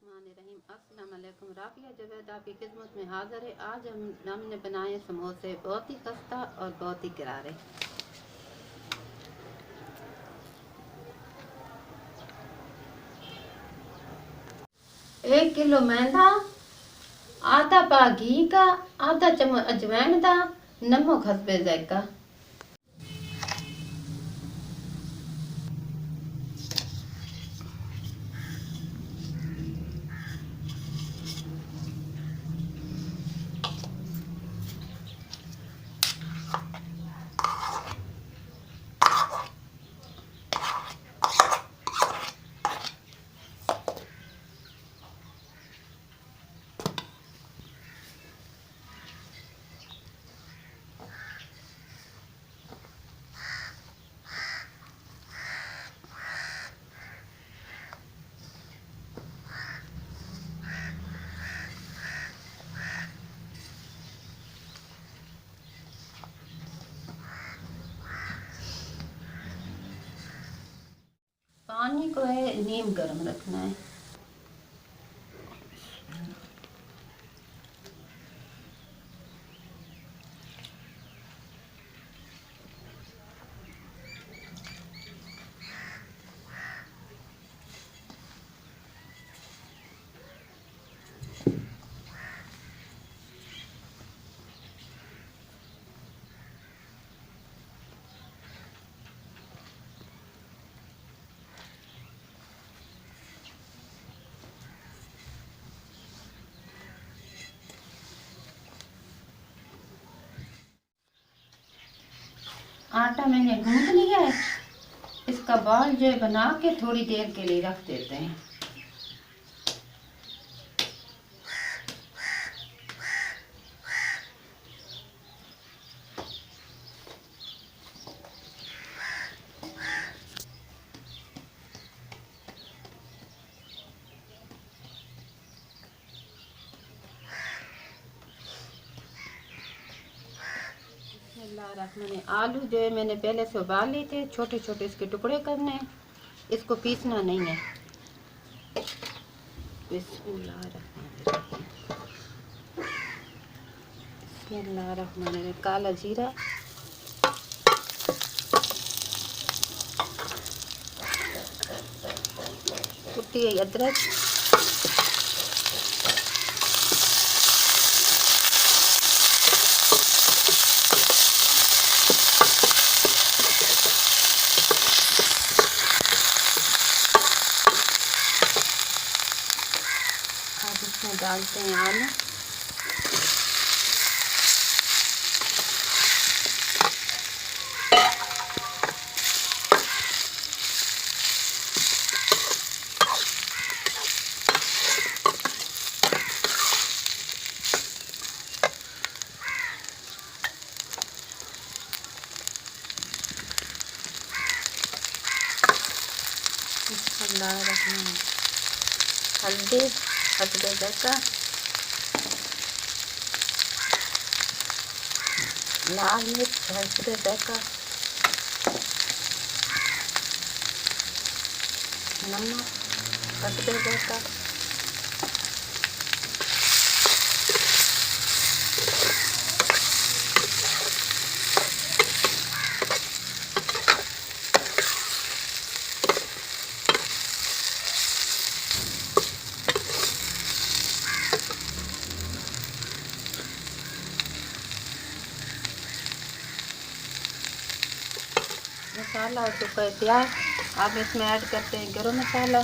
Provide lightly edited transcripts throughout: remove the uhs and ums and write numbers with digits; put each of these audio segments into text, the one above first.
बिस्मिल्लाहिर्रहमानिर्रहीम। अस्सलाम वालेकुम। राफिया जवेद आपकी खिदमत में हाज़िर है। आज हमने बनाए समोसे, बहुत ही खस्ता और बहुत ही करारे। 1 किलो मैदा, आधा पा घी का, आधा चम्मच अजवाइन का, नमक हस्बे जायका। पानी को है नीम गर्म रखना है। आटा मैंने गूंथ लिया है। इसका बॉल जो बना के थोड़ी देर के लिए रख देते हैं। आलू जो है मैंने पहले से उबाल लिए थे, छोटे छोटे इसके टुकड़े करने हैं। इसको पीसना नहीं है। बिस्मिल्लाहिर्रहमानिर्रहीम। काला जीरा, कुटी हुई अदरक, अब इसमें डालते हैं आलू। हल्दी हल्दी जायका, लाल मिर्च हल्दी जायका, नमक हल्दी जायका, मसाला हो चुका है तैयार। अब इसमें ऐड करते हैं गरम मसाला,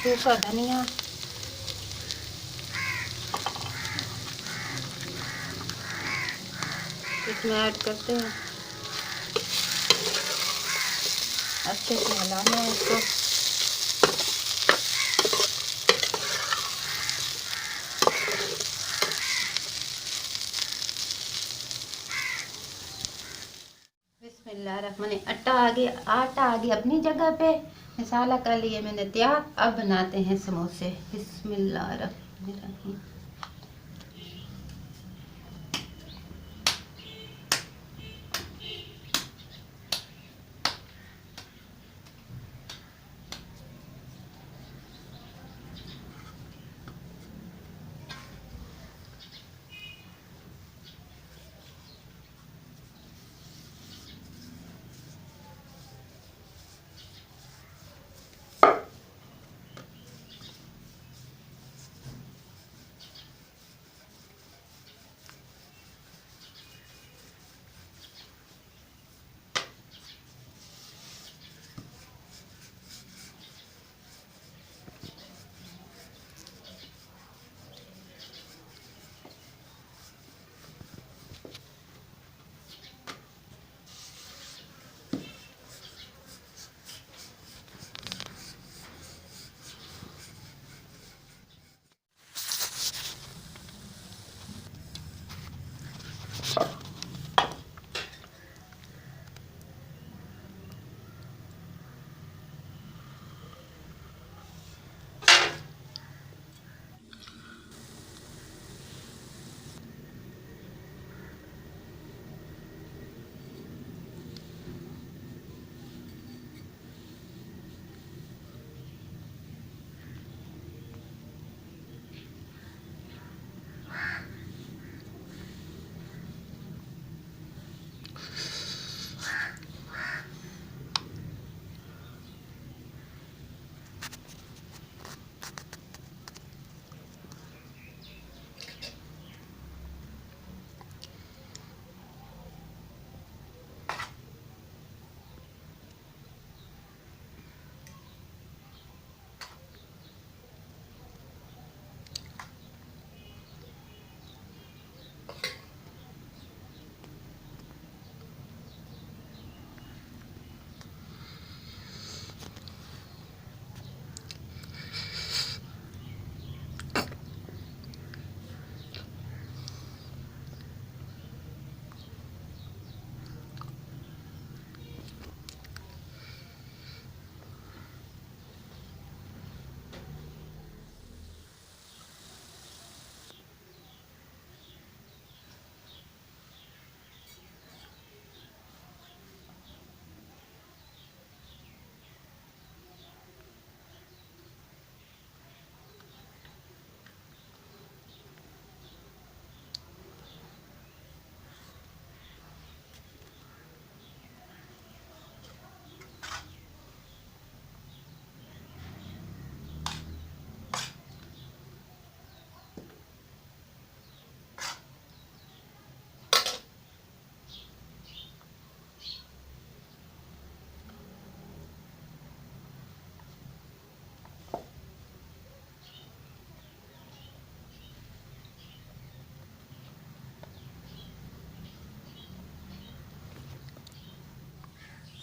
सूखा धनिया, इसमें ऐड करते हैं। अच्छे से हिलाना है इसको। बिस्मिल्लाहिर्रहमानिर्रहीम। आटा आ गया अपनी जगह पे। मसाला कर लिए मैंने तैयार। अब बनाते हैं समोसे। बिस्मिल्लाहिर्रहमानिर्रहीम।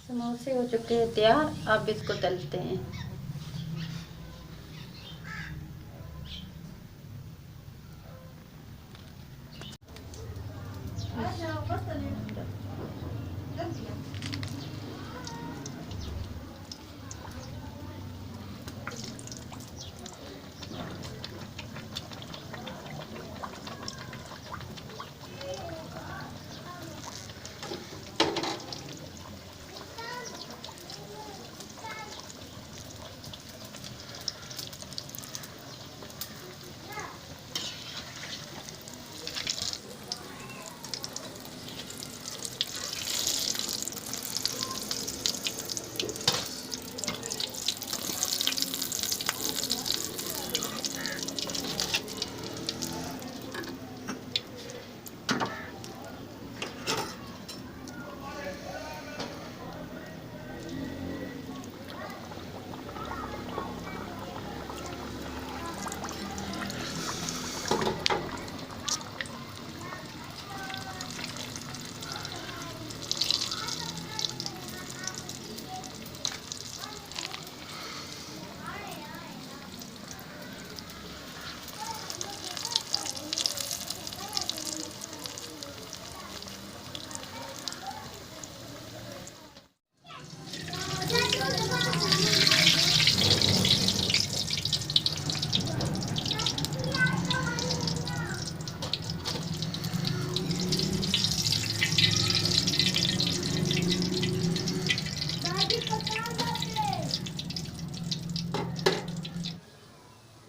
समोसे हो चुके हैं तैयार, अब इसको तलते हैं।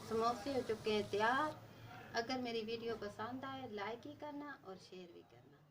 समोसे हो चुके हैं तैयार। अगर मेरी वीडियो पसंद आए लाइक ही करना और शेयर भी करना।